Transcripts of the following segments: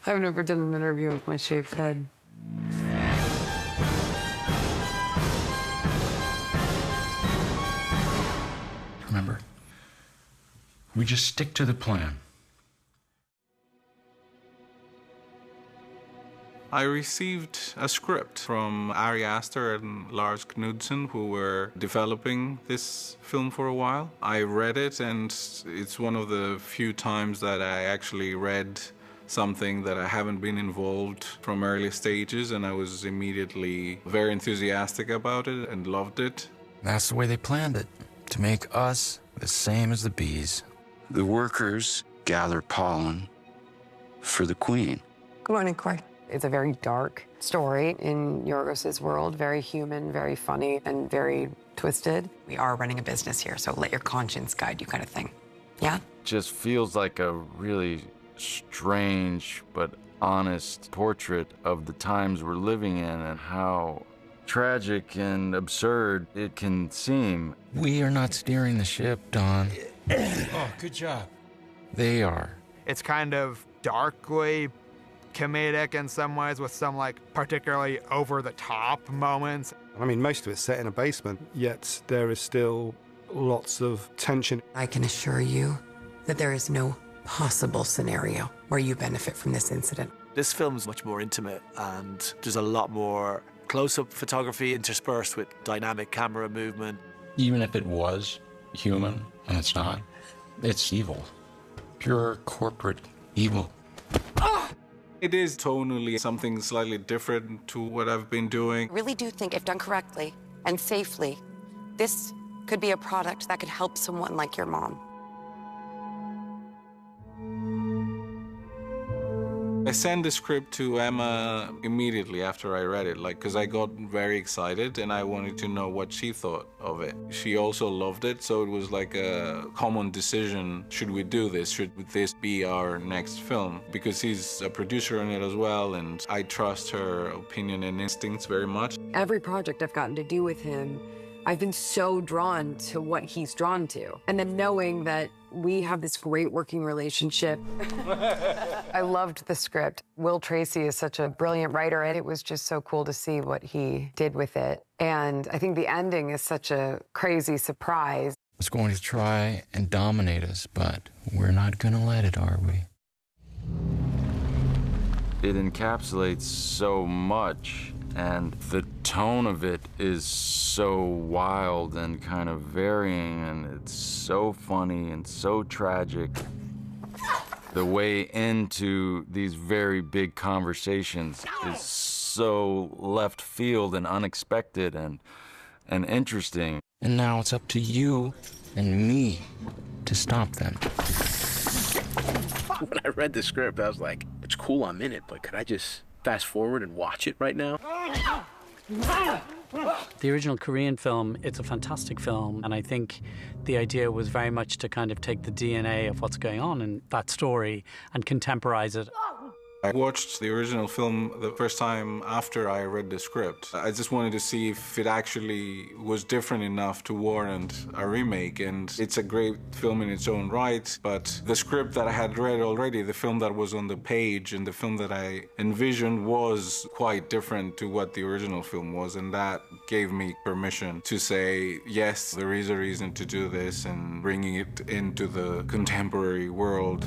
I've never done an interview with my shaved head. Remember, we just stick to the plan. I received a script from Ari Aster and Lars Knudsen, who were developing this film for a while. I read it, and it's one of the few times that I actually read something that I haven't been involved from early stages, and I was immediately very enthusiastic about it and loved it. That's the way they planned it, to make us the same as the bees. The workers gather pollen for the queen. Good morning, Corey. It's a very dark story in Yorgos' world, very human, very funny, and very twisted. We are running a business here, so let your conscience guide you kind of thing. Yeah? Just feels like a really strange but honest portrait of the times we're living in and how tragic and absurd it can seem. We are not steering the ship, Don. Oh, good job. They are. It's kind of darkly comedic in some ways, with some like particularly over-the-top moments. I mean, most of it's set in a basement, yet there is still lots of tension. I can assure you that there is no possible scenario where you benefit from this incident. This film's much more intimate, and there's a lot more close-up photography interspersed with dynamic camera movement. Even if it was human, and it's not, it's evil. Pure corporate evil. It is tonally something slightly different to what I've been doing. I really do think, if done correctly and safely, this could be a product that could help someone like your mom. I sent the script to Emma immediately after I read it, because I got very excited and I wanted to know what she thought of it. She also loved it, so it was like a common decision. Should we do this? Should this be our next film? Because he's a producer on it as well, and I trust her opinion and instincts very much. Every project I've gotten to do with him, I've been so drawn to what he's drawn to. And then knowing that we have this great working relationship. I loved the script. Will Tracy is such a brilliant writer, and it was just so cool to see what he did with it. And I think the ending is such a crazy surprise. It's going to try and dominate us, but we're not going to let it, are we? It encapsulates so much, and the tone of it is so wild and kind of varying, and it's so funny and so tragic. The way into these very big conversations is so left field and unexpected and interesting. And now it's up to you and me to stop them. When I read the script, I was like, it's cool I'm in it, but could I just fast forward and watch it right now? The original Korean film, it's a fantastic film, and I think the idea was very much to kind of take the DNA of what's going on in that story and contemporize it. I watched the original film the first time after I read the script. I just wanted to see if it actually was different enough to warrant a remake, and it's a great film in its own right, but the script that I had read already, the film that was on the page and the film that I envisioned was quite different to what the original film was, and that gave me permission to say, yes, there is a reason to do this and bringing it into the contemporary world.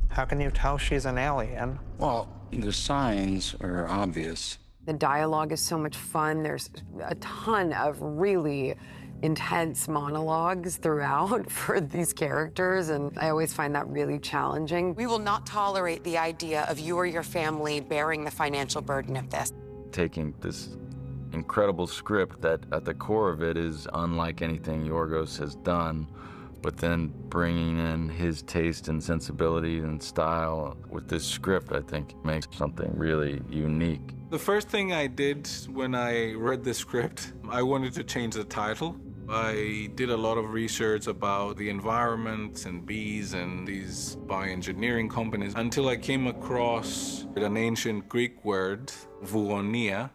How can you tell she's an alien? Well, the signs are obvious. The dialogue is so much fun. There's a ton of really intense monologues throughout for these characters, and I always find that really challenging. We will not tolerate the idea of you or your family bearing the financial burden of this. Taking this incredible script that at the core of it is unlike anything Yorgos has done, but then bringing in his taste and sensibility and style with this script, I think, makes something really unique. The first thing I did when I read the script, I wanted to change the title. I did a lot of research about the environment and bees and these bioengineering companies until I came across an ancient Greek word, Bugonia,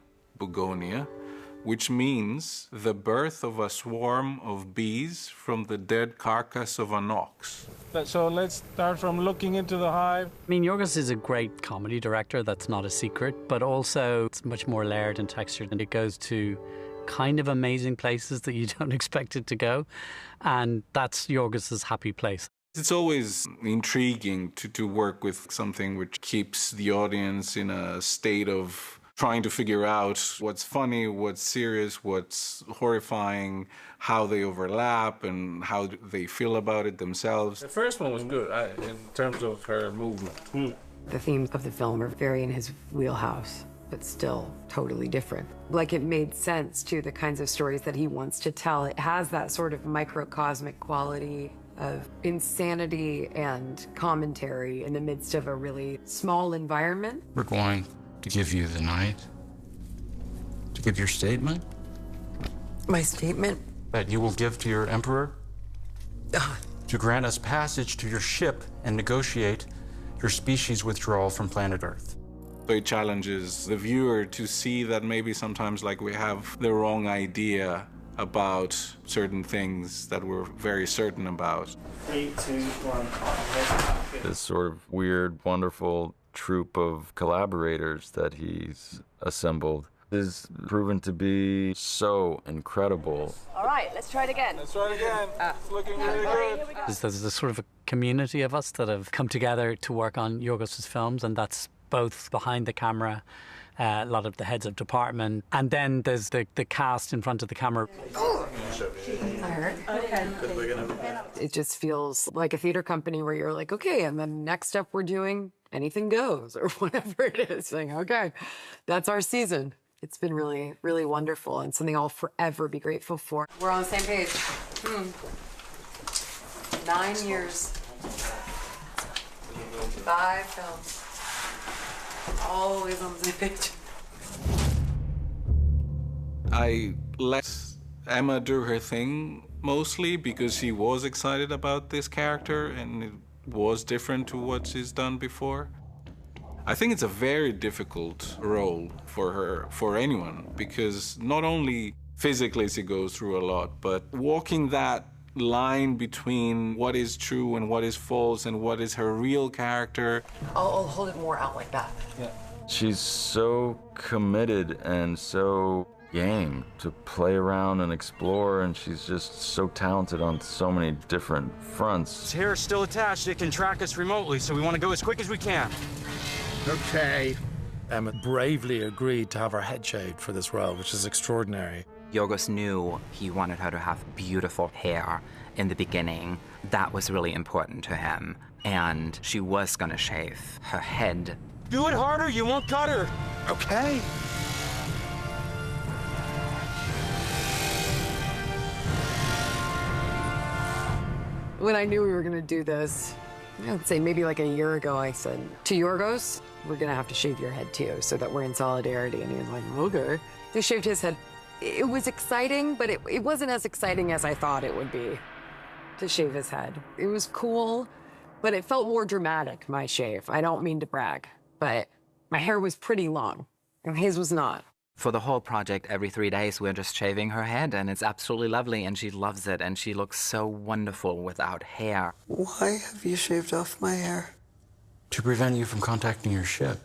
which means the birth of a swarm of bees from the dead carcass of an ox. So let's start from looking into the hive. I mean, Yorgos is a great comedy director, that's not a secret, but also it's much more layered and textured, and it goes to kind of amazing places that you don't expect it to go, and that's Yorgos's happy place. It's always intriguing to work with something which keeps the audience in a state of trying to figure out what's funny, what's serious, what's horrifying, how they overlap, and how they feel about it themselves. The first one was good in terms of her movement. The themes of the film are very in his wheelhouse, but still totally different. Like, it made sense to the kinds of stories that he wants to tell. It has that sort of microcosmic quality of insanity and commentary in the midst of a really small environment. We're going to give you the night to give your statement. My statement? That you will give to your emperor to grant us passage to your ship and negotiate your species withdrawal from planet Earth. So it challenges the viewer to see that maybe sometimes like we have the wrong idea about certain things that we're very certain about. 3, 2, 1. This sort of weird, wonderful troupe of collaborators that he's assembled is proven to be so incredible. All right, let's try it again. Let's try it again. It's looking really good. There's this sort of a community of us that have come together to work on Yorgos' films, and that's both behind the camera, a lot of the heads of department, and then there's the cast in front of the camera. It just feels like a theater company where you're like, okay, and then next up we're doing Anything Goes or whatever it is. Saying, okay, that's our season. It's been really, really wonderful and something I'll forever be grateful for. We're on the same page. 9 years. 5 films. Always on the same page. I let Emma do her thing mostly because she was excited about this character and it was different to what she's done before. I think it's a very difficult role for her, for anyone, because not only physically she goes through a lot, but walking that line between what is true and what is false and what is her real character. I'll hold it more out like that. Yeah. She's so committed and so game to play around and explore, and she's just so talented on so many different fronts. His hair is still attached. It can track us remotely, so we want to go as quick as we can. Okay. Emma bravely agreed to have her head shaved for this role, which is extraordinary. Yorgos knew he wanted her to have beautiful hair in the beginning. That was really important to him. And she was gonna shave her head. Do it harder, you won't cut her. Okay. When I knew we were gonna do this, I'd say maybe like a year ago, I said to Yorgos, we're gonna have to shave your head too, so that we're in solidarity. And he was like, okay. They shaved his head. It was exciting, but it wasn't as exciting as I thought it would be to shave his head. It was cool, but it felt more dramatic, my shave. I don't mean to brag, but my hair was pretty long, and his was not. For the whole project, every 3 days, we're just shaving her head, and it's absolutely lovely, and she loves it, and she looks so wonderful without hair. Why have you shaved off my hair? To prevent you from contacting your ship.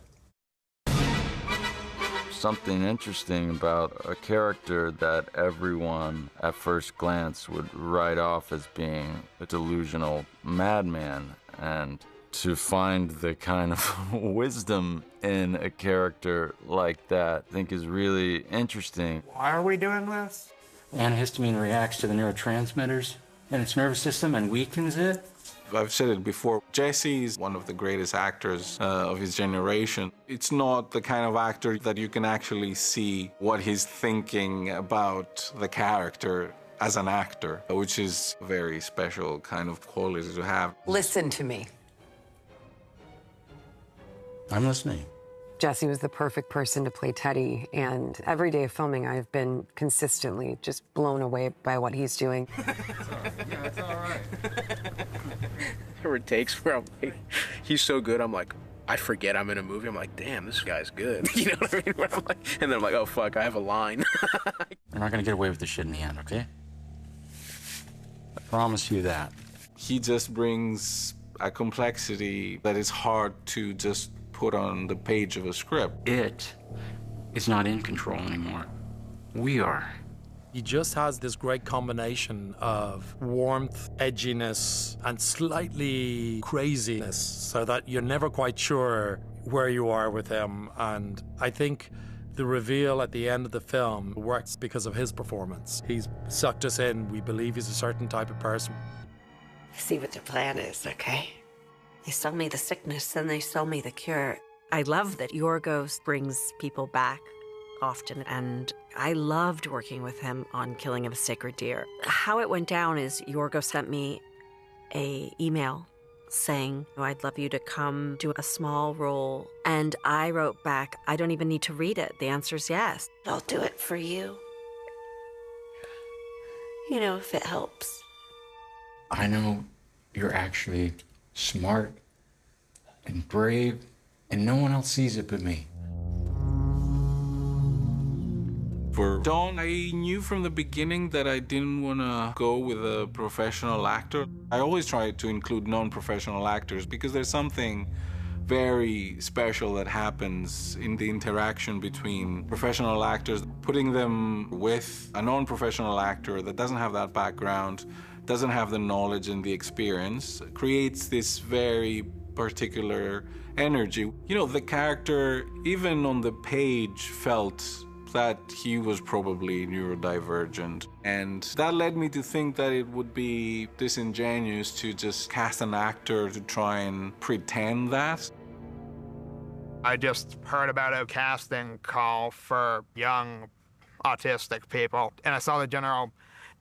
Something interesting about a character that everyone at first glance would write off as being a delusional madman, and to find the kind of wisdom in a character like that, I think is really interesting. Why are we doing this? Antihistamine reacts to the neurotransmitters in its nervous system and weakens it. I've said it before, Jesse is one of the greatest actors of his generation. It's not the kind of actor that you can actually see what he's thinking about the character as an actor, which is a very special kind of quality to have. Listen to me. I'm listening. Jesse was the perfect person to play Teddy, and every day of filming, I've been consistently just blown away by what he's doing. Yeah, it's all right. Whatever it takes where I'm like, he's so good, I'm like, I forget I'm in a movie. I'm like, damn, this guy's good. You know what I mean? Where I'm like, and then I'm like, oh, fuck, I have a line. You're not gonna get away with this shit in the end, okay? I promise you that. He just brings a complexity that is hard to just put on the page of a script. It is not in control anymore. We are. He just has this great combination of warmth, edginess, and slightly craziness, so that you're never quite sure where you are with him. And I think the reveal at the end of the film works because of his performance. He's sucked us in. We believe he's a certain type of person. See what their plan is, okay? They sell me the sickness, then they sell me the cure. I love that Yorgos brings people back often, and I loved working with him on Killing of a Sacred Deer. How it went down is Yorgos sent me an email saying, I'd love you to come do a small role. And I wrote back, I don't even need to read it. The answer's yes. I'll do it for you. You know, if it helps. I know you're actually smart and brave, and no one else sees it but me. For Dawn, I knew from the beginning that I didn't want to go with a professional actor. I always try to include non-professional actors because there's something very special that happens in the interaction between professional actors. Putting them with a non-professional actor that doesn't have that background, doesn't have the knowledge and the experience, creates this very particular energy. You know, the character, even on the page, felt that he was probably neurodivergent. And that led me to think that it would be disingenuous to just cast an actor to try and pretend that. I just heard about a casting call for young autistic people, and I saw the general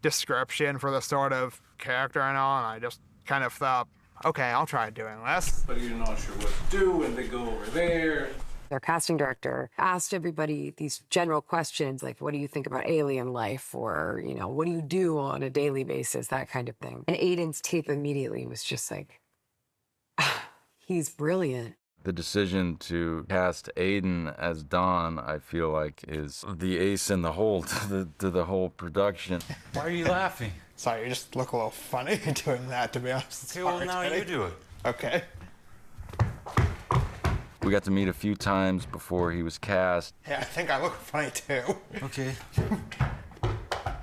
description for the sort of character and all, and I just kind of thought, okay, I'll try doing this. But you're not sure what to do, and they go over there. Their casting director asked everybody these general questions, like, what do you think about alien life? Or, you know, what do you do on a daily basis? That kind of thing. And Aiden's tape immediately was just like, he's brilliant. The decision to cast Aiden as Don, I feel like, is the ace in the hole to the whole production. Why are you laughing? Sorry, you just look a little funny doing that, to be honest. Okay, well, now you do it. Okay. We got to meet a few times before he was cast. Yeah, I think I look funny too. Okay.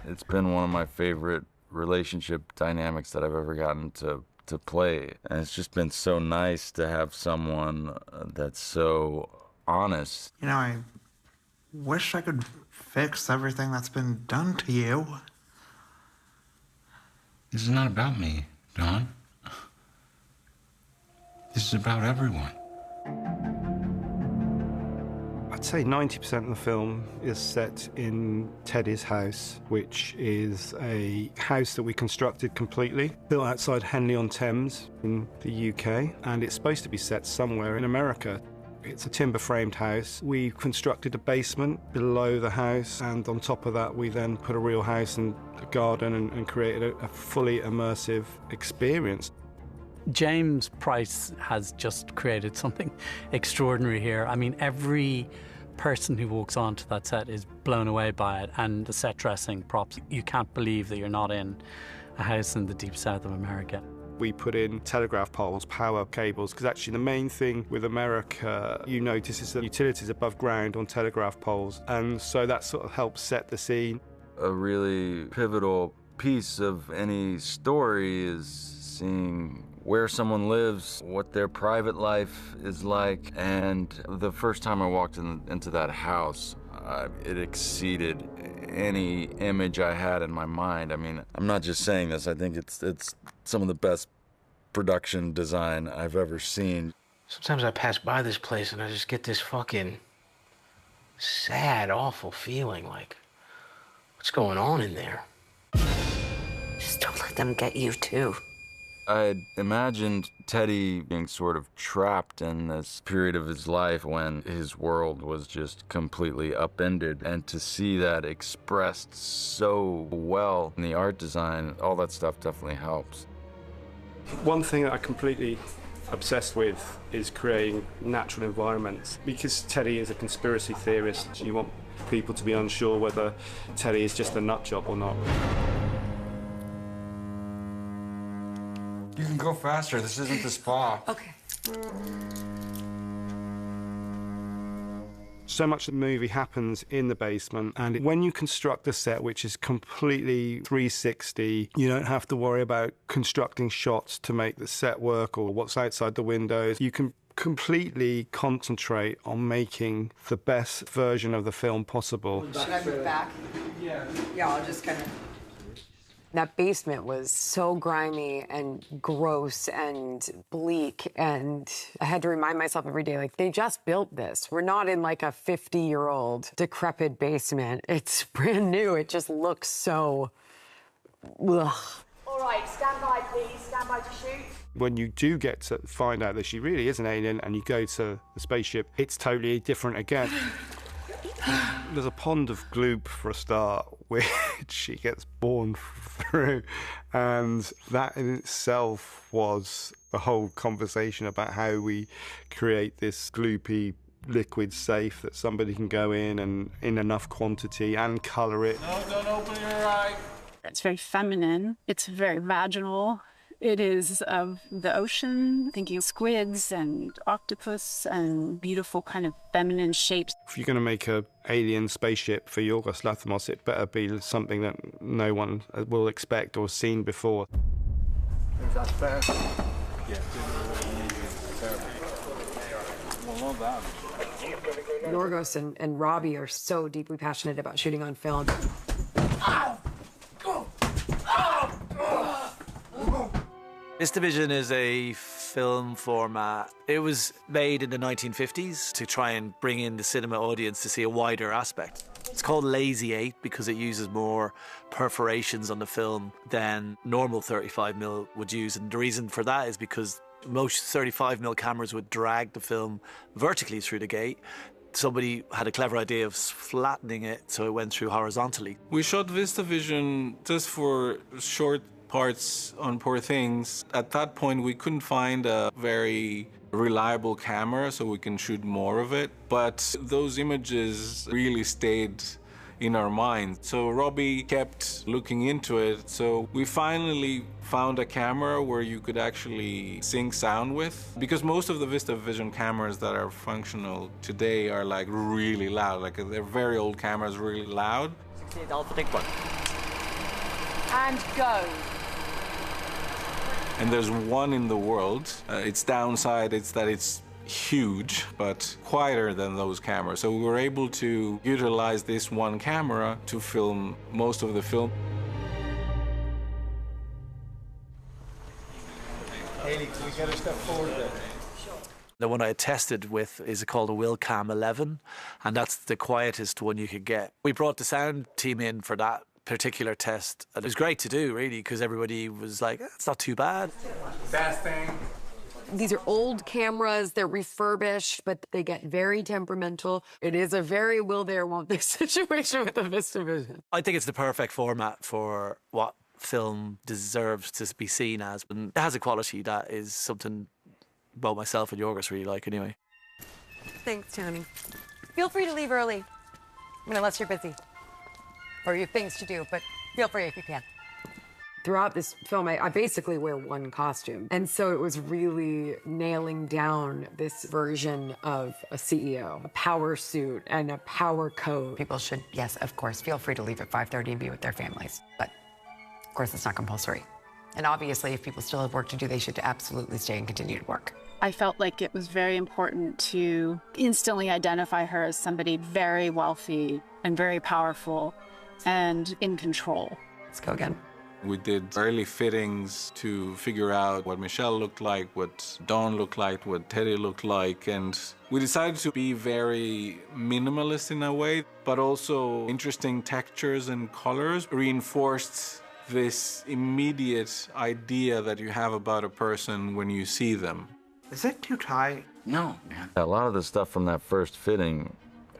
It's been one of my favorite relationship dynamics that I've ever gotten to play. And it's just been so nice to have someone that's so honest. You know, I wish I could fix everything that's been done to you. This is not about me, Don. This is about everyone. I'd say 90% of the film is set in Teddy's house, which is a house that we constructed completely, built outside Henley-on-Thames in the UK, and it's supposed to be set somewhere in America. It's a timber-framed house. We constructed a basement below the house, and on top of that we then put a real house and a garden and created a fully immersive experience. James Price has just created something extraordinary here. I mean, every person who walks onto that set is blown away by it, and the set dressing, props. You can't believe that you're not in a house in the deep south of America. We put in telegraph poles, power cables, because actually the main thing with America, you notice, is that utilities above ground on telegraph poles, and so that sort of helps set the scene. A really pivotal piece of any story is seeing where someone lives, what their private life is like. And the first time I walked into that house, it exceeded any image I had in my mind. I mean, I'm not just saying this, I think it's some of the best production design I've ever seen. Sometimes I pass by this place and I just get this fucking sad, awful feeling like, what's going on in there? Just don't let them get you too. I imagined Teddy being sort of trapped in this period of his life when his world was just completely upended, and to see that expressed so well in the art design, all that stuff definitely helps. One thing that I completely obsessed with is creating natural environments. Because Teddy is a conspiracy theorist, you want people to be unsure whether Teddy is just a nut job or not. You can go faster. This isn't the spa. Okay. So much of the movie happens in the basement, and when you construct a set which is completely 360, you don't have to worry about constructing shots to make the set work or what's outside the windows. You can completely concentrate on making the best version of the film possible. Should I move back? Yeah. Yeah, I'll just kind of... That basement was so grimy and gross and bleak, and I had to remind myself every day, like, they just built this. We're not in like a 50-year-old decrepit basement. It's brand new. It just looks so... ugh. All right, stand by, please. Stand by to shoot. When you do get to find out that she really is an alien and you go to the spaceship, it's totally different again. There's a pond of gloop for a start, which she gets born through, and that in itself was a whole conversation about how we create this gloopy liquid safe that somebody can go in and in enough quantity and colour it. No, don't open your eye. It's very feminine. It's very vaginal. It is of the ocean, thinking of squids and octopus and beautiful kind of feminine shapes. If you're going to make an alien spaceship for Yorgos Lanthimos, it better be something that no one will expect or seen before. Is that fair? Yeah. Well, not that. Yorgos and Robbie are so deeply passionate about shooting on film. VistaVision is a film format. It was made in the 1950s to try and bring in the cinema audience to see a wider aspect. It's called Lazy 8 because it uses more perforations on the film than normal 35mm would use. And the reason for that is because most 35mm cameras would drag the film vertically through the gate. Somebody had a clever idea of flattening it so it went through horizontally. We shot VistaVision just for short parts on Poor Things. At that point, we couldn't find a very reliable camera so we can shoot more of it. But those images really stayed in our minds. So Robbie kept looking into it. So we finally found a camera where you could actually sync sound with. Because most of the VistaVision cameras that are functional today are like really loud. Like they're very old cameras, really loud. 68 Alpha, take one. And go. And there's one in the world. Its downside is that it's huge, but quieter than those cameras. So we were able to utilize this one camera to film most of the film. Haley, can we get a step forward there? The one I tested with is called a Wilcam 11, and that's the quietest one you could get. We brought the sound team in for that particular test, and it was great to do, really, because everybody was like, it's not too bad. Best thing. These are old cameras, they're refurbished, but they get very temperamental. It is a very will there, won't there situation with the VistaVision. I think it's the perfect format for what film deserves to be seen as, and it has a quality that is something, well, myself and Yorgos really like anyway. Thanks, Tony. Feel free to leave early, unless you're busy. Or you have things to do, but feel free if you can. Throughout this film, I basically wear one costume. And so it was really nailing down this version of a CEO, a power suit and a power coat. People should, yes, of course, feel free to leave at 5:30 and be with their families. But, of course, it's not compulsory. And obviously, if people still have work to do, they should absolutely stay and continue to work. I felt like it was very important to instantly identify her as somebody very wealthy and very powerful and in control. Let's go again. We did early fittings to figure out what Michelle looked like, what Dawn looked like, what Teddy looked like, and we decided to be very minimalist in a way, but also interesting textures and colors reinforced this immediate idea that you have about a person when you see them. Is it too tight? No, man. A lot of the stuff from that first fitting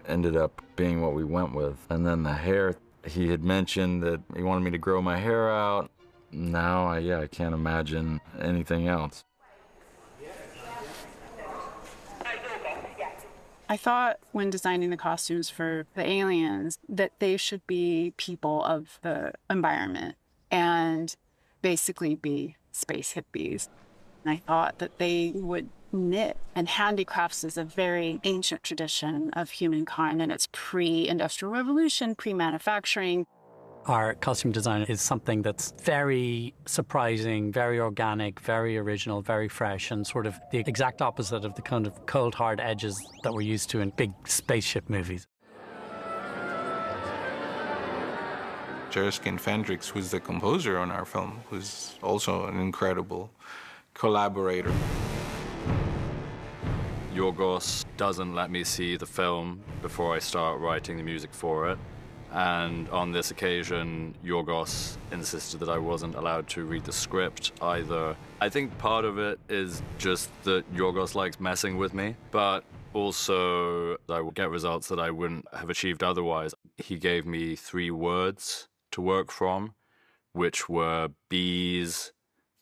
ended up being what we went with. And then the hair, he had mentioned that he wanted me to grow my hair out. Now, I can't imagine anything else. I thought when designing the costumes for the aliens that they should be people of the environment and basically be space hippies. And I thought that they would knit. And handicrafts is a very ancient tradition of humankind, and it's pre-industrial revolution, pre-manufacturing. Our costume design is something that's very surprising, very organic, very original, very fresh, and sort of the exact opposite of the kind of cold, hard edges that we're used to in big spaceship movies. Jerskin Fendrix, who's the composer on our film, who's also an incredible collaborator. Yorgos doesn't let me see the film before I start writing the music for it. And on this occasion, Yorgos insisted that I wasn't allowed to read the script either. I think part of it is just that Yorgos likes messing with me, but also I will get results that I wouldn't have achieved otherwise. He gave me 3 words to work from, which were bees,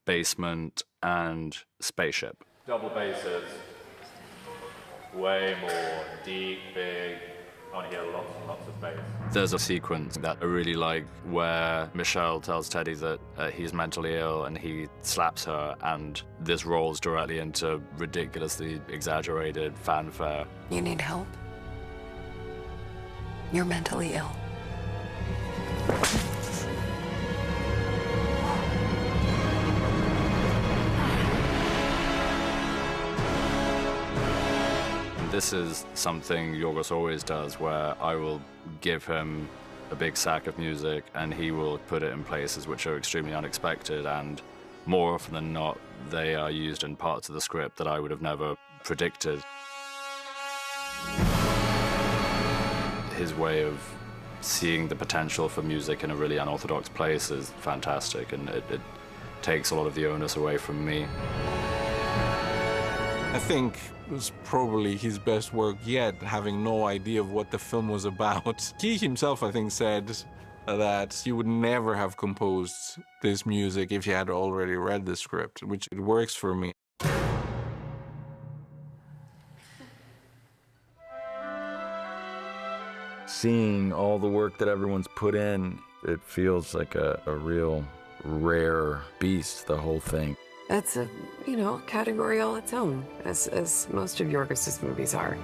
basement, and spaceship. Double basses, way more deep, big. I want to hear lots and lots of bass. There's a sequence that I really like where Michelle tells Teddy that he's mentally ill and he slaps her, and this rolls directly into ridiculously exaggerated fanfare. You need help? You're mentally ill. This is something Yorgos always does, where I will give him a big sack of music and he will put it in places which are extremely unexpected, and more often than not, they are used in parts of the script that I would have never predicted. His way of seeing the potential for music in a really unorthodox place is fantastic, and it takes a lot of the onus away from me. I think it was probably his best work yet, having no idea of what the film was about. He himself, I think, said that he would never have composed this music if he had already read the script, which it works for me. Seeing all the work that everyone's put in, it feels like a real rare beast, the whole thing. That's a, category all its own, as most of Yorgos' movies are.